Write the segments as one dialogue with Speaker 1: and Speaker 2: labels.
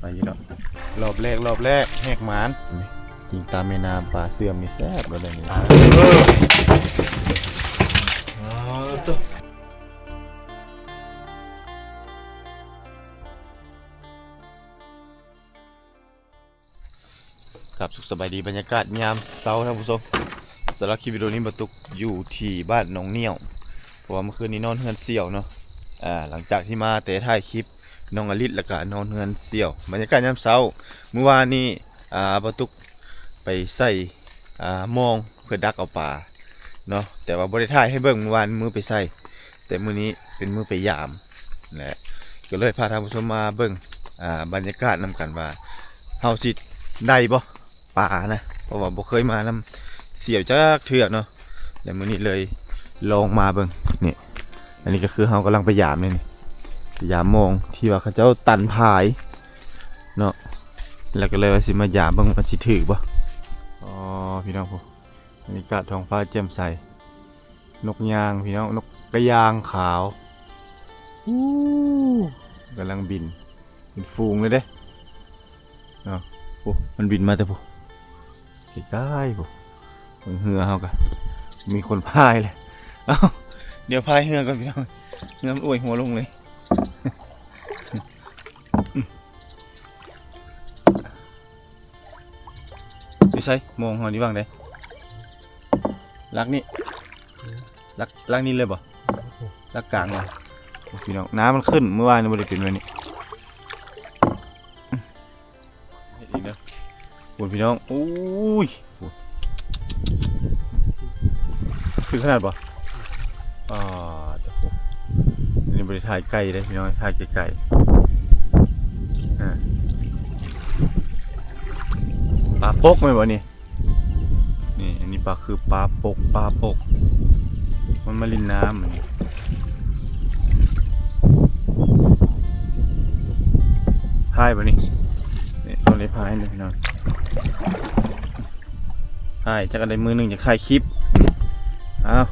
Speaker 1: ไปอยู่แล้วรอบแรกแหกหมานกินตามแม่น้ำปลาเสื่อมนี่แซ่บเลยนี่ครับสุขสบายดีบรรยากาศยามเช้าท่านผู้ชมสำหรับคลิปวิดีโอนี้บรรทุกอยู่ที่บ้านหนองเหนี่ยวเพราะว่าเมื่อคืนนี้นอนเฮือนเสี่ยวเนาะหลังจากที่มาเตะถ่ายคลิปน้องอลิศแล้วก็นอนเฮือนเสี่ยวบรรยากาศยามเช้าเมื่อวานนี้บรรทุกไปใส่มองเพื่อดักเอาปลาเนาะแต่ว่าบ่ได้ถ่ายให้เบิ่งเมื่อวานมือไปใส่แต่มื้อนี้เป็นมือไปยามแหละก็เลยพาท่านผู้ชมมาเบิ่งบรรยากาศนำกันว่าเฮาสิได้บ่ปลานะเพราะว่าบ่เคยมานำเสี่ยวจักเทื่อเนาะแต่มื้อนี้เลยลองมาเบิ่งนี่อันนี้ก็คือเฮากำลังไปยามนี่ยามมองที่ว่าเขาเจ้าตันพายเนาะแล้วก็เลยว่าสิมายามเบิ่งว่าสิถือบ่อ๋อพี่น้องพวกบรรยากาศท้องฟ้าแจ่มใสนกยางพี่น้องนกกระยางขาวกำลังบินเป็นฝูงเลยเด้เนาะโอ้มันบินมาแต่พวกใกล้ๆพวกเหือเฮากันมีคนพายเลยเอ้าเดี๋ยวพายเหือก่อนพี่น้องเหือมันอวยหัวลงเลยไม่ใช่มองหัวนี้บ้างได้ลักนี่ลักนี่เลยบ่ลักกลางเลยพี่น้องน้ำมันขึ้นเมื่อวานมันได้เป็นแบบนี้เห็นอีกนะคุณพี่น้องอุ้ยถึงขนาดบ่นี่บริถ่ายไก่เลยพี่น้องถ่ายไก่ปลาปกไหมวะนี่อันนี้ปลาคือปลาปกมันมาลินน้ำพายปะนี่ต้องได้พายเลยพี่น้องพายจะกันได้มือหนึ่งจะถ่ายคลิปอ้าว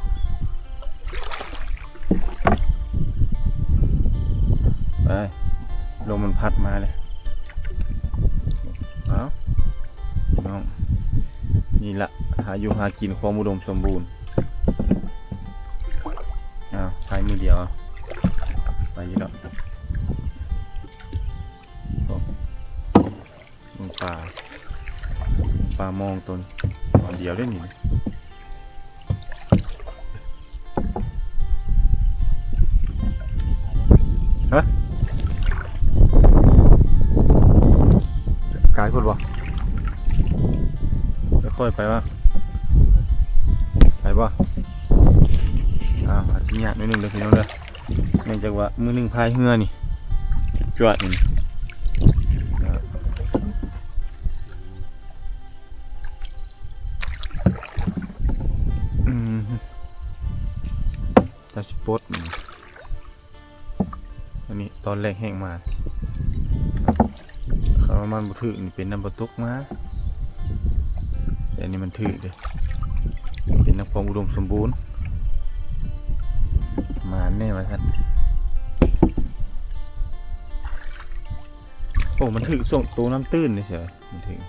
Speaker 1: ไปลมมันพัดมาเลยอ้าวน้องนี่ละหาอยู่หากินความอุดมสมบูรณ์อ้าวพายมือเดียวไปยี่ดอกลงปลามองตนวันเดียวได้หนิฮะกายคนบ่ค่อยไปวะไปบ่อาจจะยากนิดนึงเลยพี่น้องเด้อเนื่องจากว่ามือหนึ่งพายเหือนี่จวดนี่จะสิปดอันนี้ตอนแรกแห้งมาเขามันบุถึกนี่เป็นน้ำบตุกมาแต่อันนี้มันถึกเลยเป็นน้ำความอุดมสมบูรณ์มาแน่มาท่านโอ้มันถึกส่งตัวน้ำตื้นเลยเฉยมันถึก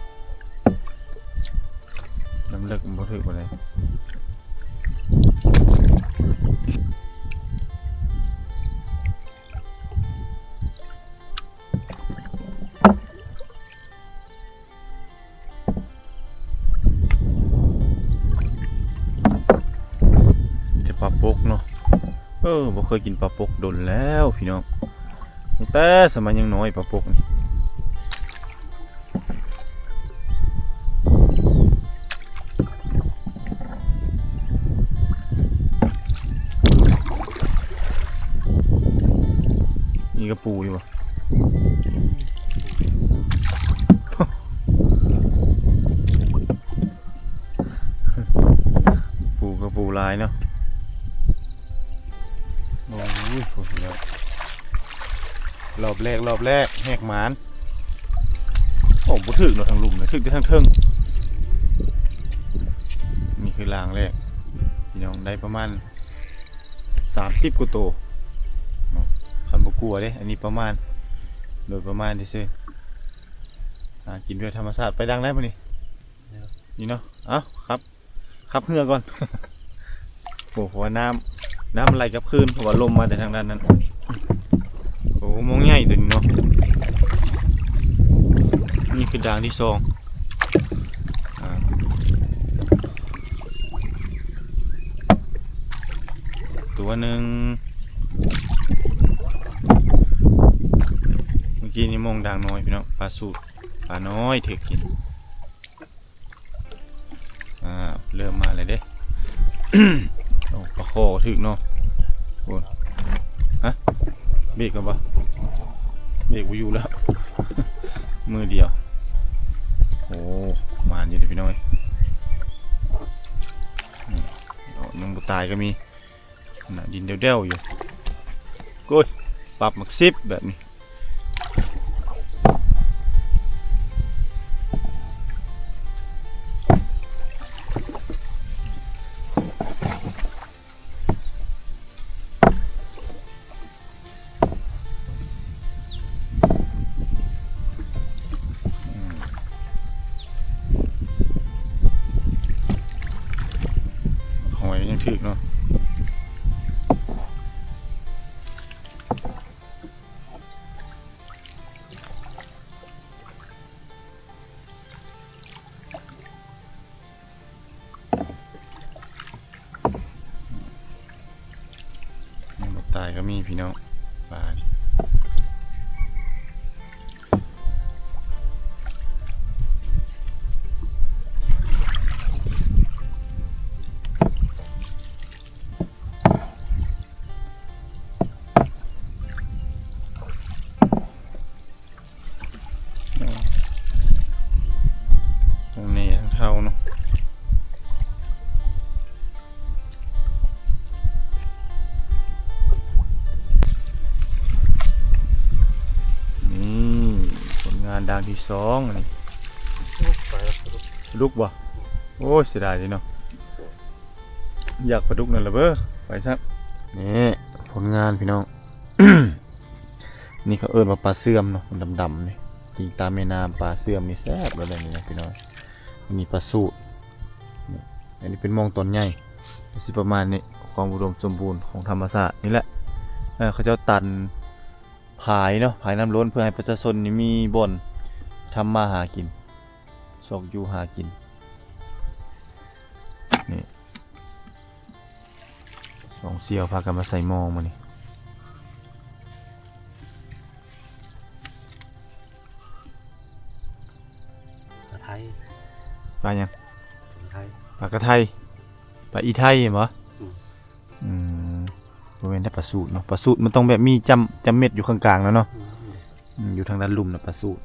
Speaker 1: น้ำเลิกมันบุถึกอะไรปลาปกเนาะบ่เคยกินปลาปกโดนแล้วพี่น้องตั้งแต่สมัยยังน้อยปลาปกนี่ก็ปูอยู่วะปูก็ปูลายเนาะโอ้ยโหแล้วรอบแรกแหกหมานโอ้บุถึกเนาะทางลุ่มเลยถึกจะทางเทิงนี่คือรางแรกพี่น้องได้ประมาณ30กว่าตัวคันบ่กลัวเด้อันนี้ประมาณโดยประมาณที่ซื้อ กินด้วยธรรมชาติไปดังได้ปะนี่นี่เนาะเอ้าครับเหือก่อน โอ้โหน้ำมันไหลกับคลื่นเพราะว่าลมมาแต่ทางด้านนั้นโอ้มองใหญ่ตัวนี้เนาะนี่คือด่างที่สองตัวหนึ่งเมื่อกี้นี่มองด่างน้อยพี่น้องปลาสูตรปลาน้อยเถกกินเริ่มมาเลยเด้ โอ้ปลาคอถึกเนาะโอ้ฮะเบรกกันปะเบรกอยู่แล้ว มือเดียวโอ้มานอยู่ดิพี่น้อยยังบุตายก็มีดินเดี่ยวๆอยู่กุ้ยปรับมักซิบแบบนี้หอยยังถึกเนาะตายก็มีพี่น้องปลาตรงนี้ทั้งเท่าเนาะด่างที่สองนี่ปลาดุกบ่โอ้ยเสียดายเลยเนาะอยากปลาดุกนั่นแหละเบ้อไปซักนี่ผลงานพี่น้อง นี่เขาเอิ้นว่าปลาเสื่อมเนาะดำๆนี่ที่ตามแม่น้ำปลาเสื่อมนี่แซ่บเลยนี่นะพี่น้องมีปลาสูตรอันนี้เป็นมองตอนใหญ่สิประมาณนี้ความอุดมสมบูรณ์ของธรรมชาตินี่แหละเขาจะตันผายเนาะผายน้ำล้นเพื่อให้ประชาชนนี่มีบ่อนทำมาหากินซอกอยู่หากินนี่สองเสี่ยวพากันมาใส่หม้อมานี่
Speaker 2: ปลาไทย
Speaker 1: ปลายัง
Speaker 2: ไทย
Speaker 1: ปลากระไทยปลาอีไทยเหรอบริเวณได้ปลาสูตรเนาะปลาสูตรมันต้องแบบมีจำเม็ดอยู่ข้างกลางแล้วเนาะอยู่ทางด้านลุ่มนะปลาสูตร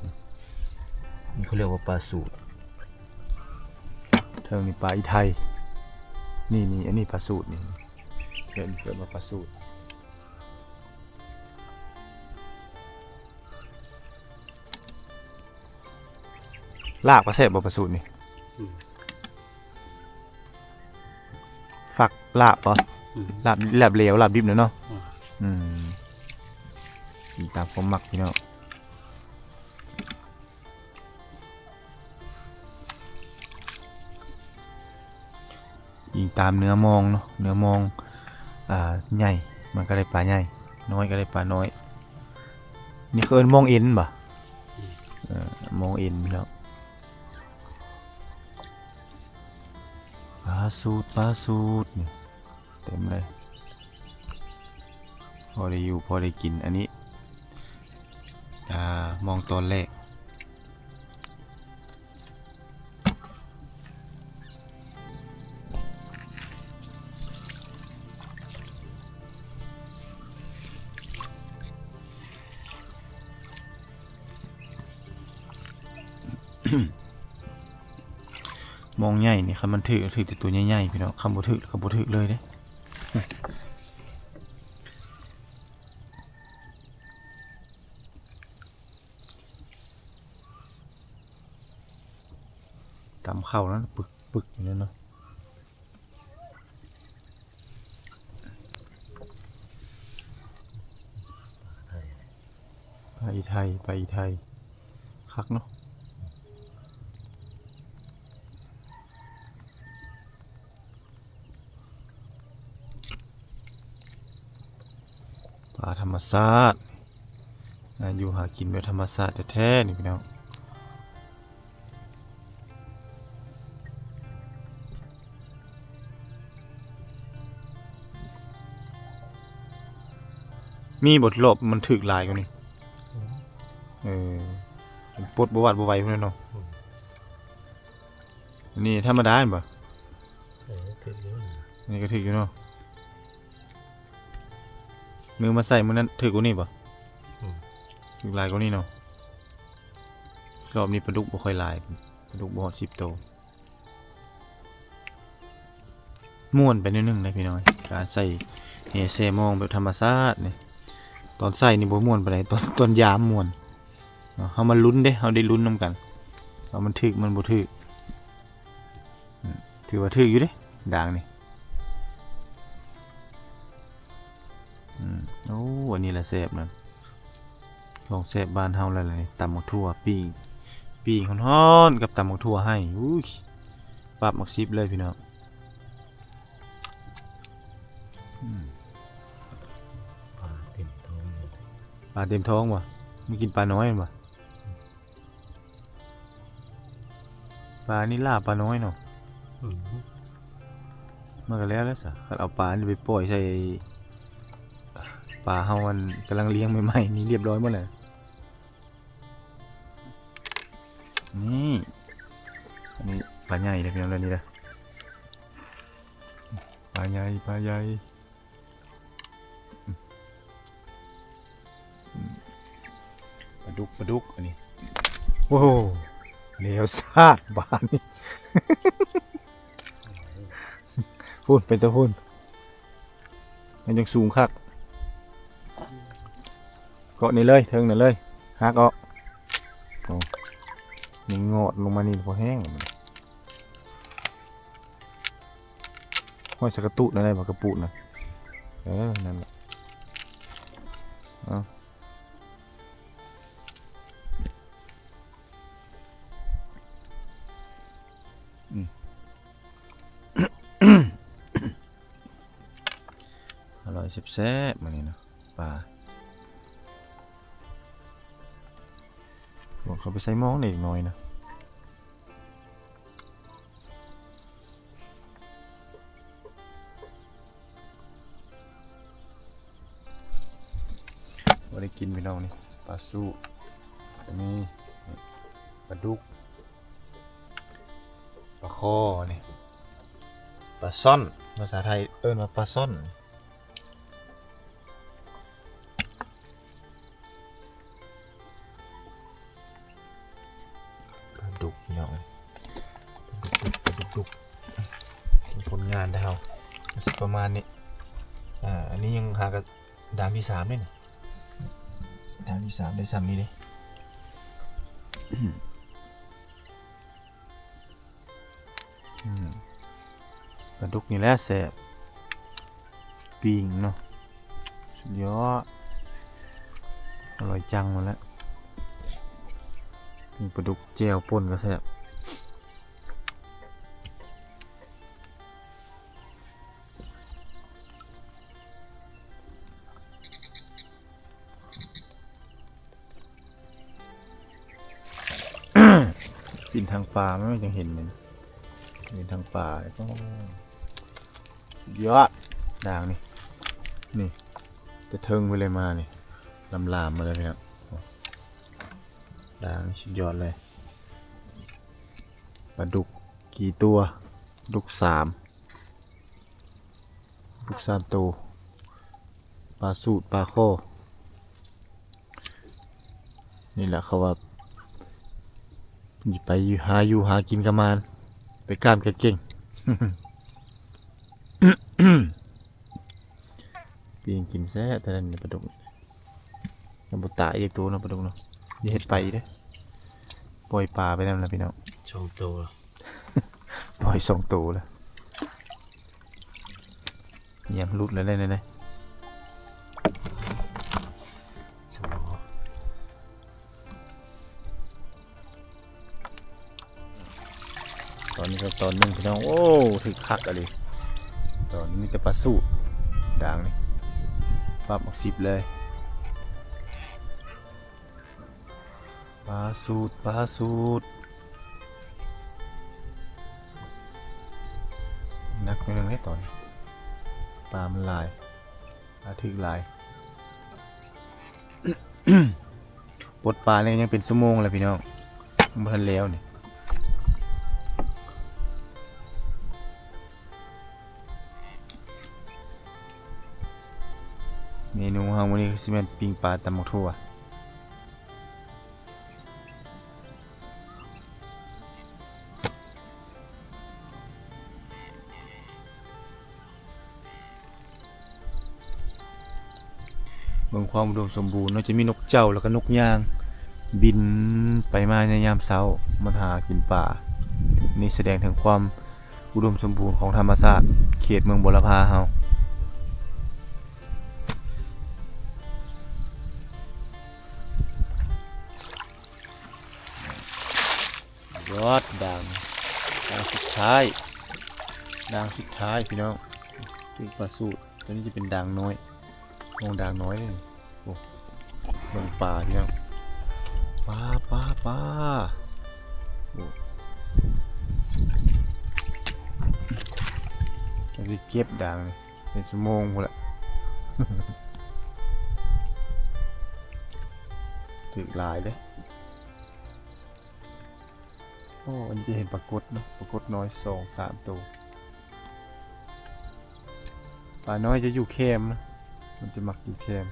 Speaker 1: นี่เขาเรียกว่าปลาสูตรเท่านี้ปลาอีไทยนี่อันนี้ปลาสูตรนี่เกิดมาปลาสูตรลากปลาแซ่บบ่ปลาสูตรนี่ฝักลาบปะลาบเหลวลาบดิบเนาะตามความมักพี่น้องยิงตามเนื้อมองเนาะเนื้อมองใหญ่มันก็ได้ปลาใหญ่น้อยก็ได้ปลาน้อยนี่คือมองเอ็นป่ะมองเอ็นพี่น้องปลาสูตรนี่เต็มเลยพอได้อยู่พอได้กินอันนี้มองตอนแรก มองใหญ่นี่ครับมันถือแต่ตัวใหญ่ๆพี่น้องคำบ่ถือเลยเด้ตำเข้าแล้วปึกอยู่นั่นเนาะไปไทยคักเนาะ าธรรมชาติอยู่หากินแบบธรรมชาติแท้ๆนี่พี่น้องมีบทลบมันถึกหลายกว่านี้มันปลดบ่หวัดบ่ไหวพุ่นน่ะเนาะอันนี่ธรรมดาเห็นบ่
Speaker 2: ถึงเยอะนะ
Speaker 1: อันนี่ก็ถึกอยู่เนาะมือมาใส่มื้อนั้นถึกกว่านี้บ่ถึกหลายกว่านี้เนาะรอบนี้ปลาดุกบ่ค่อยหลายปลาดุกบ่ฮอด10โตวม่วนไปนิดนึงนะพี่น้อยการใส่เฮเซมองแบบธรรมชาตินี่ตอนใส่นี่บ่ม่วนปานใดตอนยามม่วนเฮามาลุ้นเด้เฮาได้ลุ้นนํกันว่ามันถึกมันบ่ถึกถือว่าถึกอยู่เด้ด่างนี่โอ้อันนี้แหละแซ่บนั่นของแซ่บบ้านเฮาแล้วล่ะนี่ตำบักถั่วปิ้งฮ้อนๆกับตำบักถั่วให้อุ้ยปรับมักซิบเลยพี่น้อง
Speaker 2: ปลาเต็มท้องเลย
Speaker 1: ปลาเต็มท้องบ่ไม่กินปลาน้อยบ่ปลานี่ล่าปลาน้อยเนาะมันก็แล้วซะคันเอาปลานี่ไปปล่อยใส่ปลาเฮามันกำลังเลี้ยงใหม่ๆนี่เรียบร้อยหมดแล้วนี่อันนี้ปลาใหญ่เลยพี่น้องเรื่องนี้นะปลาใหญ่ปลาดุกอันนี้โอ้โหเหนียวซาดบานนี่ พูดเป็นตัวพูดมันยังสูงคักเกาะนี่เลยเทิงนี่เลยหักออกโอ้นี่งอดลงมานี่พอแห้งห้อยสกระตุนั่นได้บ่กระปุนะนั่นแหละเอาอร่อยแซ่บๆมานี่นะปลาบอกเขาไปใส่หม้อนี่อีกหน่อยนะว่าได้กินพี่น้องนี่ปลาสู้อันนี้ปลาดุกปลาคอนี่ปลาซ่อนภาษาไทยเอิ้นว่าปลาซ่อนปลาดุกพี่น้องปลาดุกผลงานได้เฮาประมาณนี้อันนี้ยังหากับดามที่3ด้วยนี่ดามที่3ได้ซ้ำนี้ดิปลาดุกนี่แหละแซ่บปิ้งเนาะสุดยอดอร่อยจังหมดแล้วมีปลาดุกแจ่วป่นก็แซ่บกินทางปลาไม่จังเห็นมันกินทางปลาก็ยอดด่างนี่จะเทิงไปเลยมานี่ลามมาเลยครับด่างสุดยอดเลยปลาดุกกี่ตัวดุก3ตัวปลาสูตรปลาโคนี่แหละเขาว่าไปหากินกับมันไปก้านเก่ง ปีนกินแซ่แต่นั่นปลาดุกยังบ่ตายอีกตัวเนาะปลาดุกเนาะอย่าเฮ็ดไปเด้อปล่อยปลาไปแล้วนะพี่น้อง
Speaker 2: ช่องตัว
Speaker 1: ปล่อย2ตัวแล้วยังหลุดแล้วได้
Speaker 2: สมอ
Speaker 1: ตอนนี้ก็ตอนหนึ่งพี่น้องโอ้ถึกคักอะไรตอนนี้มีแต่ปลาสูตรด่างนี่ปรับออก10เลย ปลาสูตรปลาสูตรนักไปนึงให้ตอนปลามันลายปลาถึกลาย ปลดปลาเนี่ยยังเป็นชั่วโมงเลยพี่น้องยังบ่ทันแล้วนี่เมนูเฮาวันนี้คือสิแม่นปิ้งปลาตำบักทั่วเบิ่งความอุดมสมบูรณ์เนาะจะมีนกเจ้าแล้วก็นกย่าง บินไปมาในยามเช้ามาหากินป่านี่แสดงถึงความอุดมสมบูรณ์ของธรรมชาติเขตเมืองบุรพาเฮายอดด่างสุดท้ายด่างสุดท้ายพี่น้องคือปลาสูตรตัวนี้จะเป็นด่างน้อยมองด่างน้อยเลยโอ้เมืองป่าพี่น้องปลาโอ้จะได้เก็บด่างเป็นชั่วโมงหมดละ ถึกหลายเลยโอ้อันนี้จะเห็นปรากฏเนาะปรากฏน้อย2-3 ตัวปลาน้อยจะอยู่แคมนะมันจะมักอยู่แคม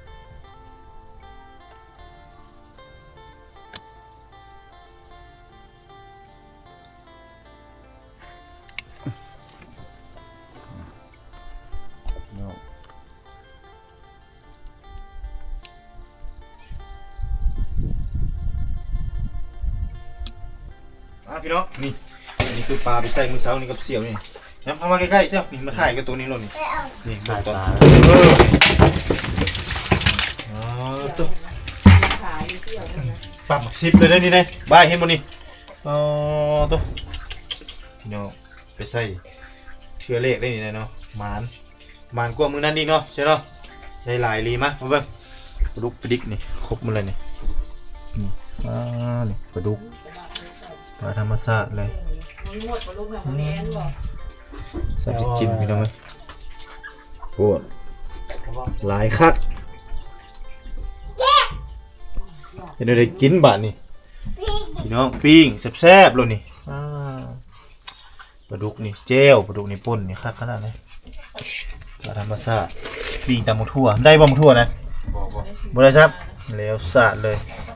Speaker 1: เนาะพี่น้องนี่อันนี้คือปลาไปใส่มือเช้านี่กับเสี่ยวนี่น้ำเข้ามาใกล้ๆใช่ไหมนี่มาถ่ายกับตัวนี้เรานี่นี่
Speaker 2: ถ่าย
Speaker 1: ตัว
Speaker 2: ปลา
Speaker 1: ตัว
Speaker 3: ขายเที่ยวนั่นนะ
Speaker 1: ปลาหมักซิบเลยได้นี่ได้บายเห็นบ่นี่ตัวพี่น้องไปใส่เทือเลขได้นี่ได้เนาะหมานกว่ามือนั้นดีเนาะใช่เนาะได้หลายลีมาเบิ่งปลาดุกปลาดิกนี่ครบหมดเลยนี่นี่นี่ปลาดุกปลาธรรมชาติเลย
Speaker 3: มันงวดกับลูกแบบมันแน่นบ่
Speaker 1: สับสิกินพี่น้องเอ้ยโอ้หลายคักเห็นได้กินบาดนี่พี่น้องปิ้งแซ่บๆเลยนี่ปลาดุกนี่เจลปลาดุกนี่ป่นนี่คักขนาดนี้ปลาธรรมชาติปิ้งตำบักทั่วได้บ่บักทั่วนะบ่ได้ครับแล้วสาดเลย
Speaker 3: ป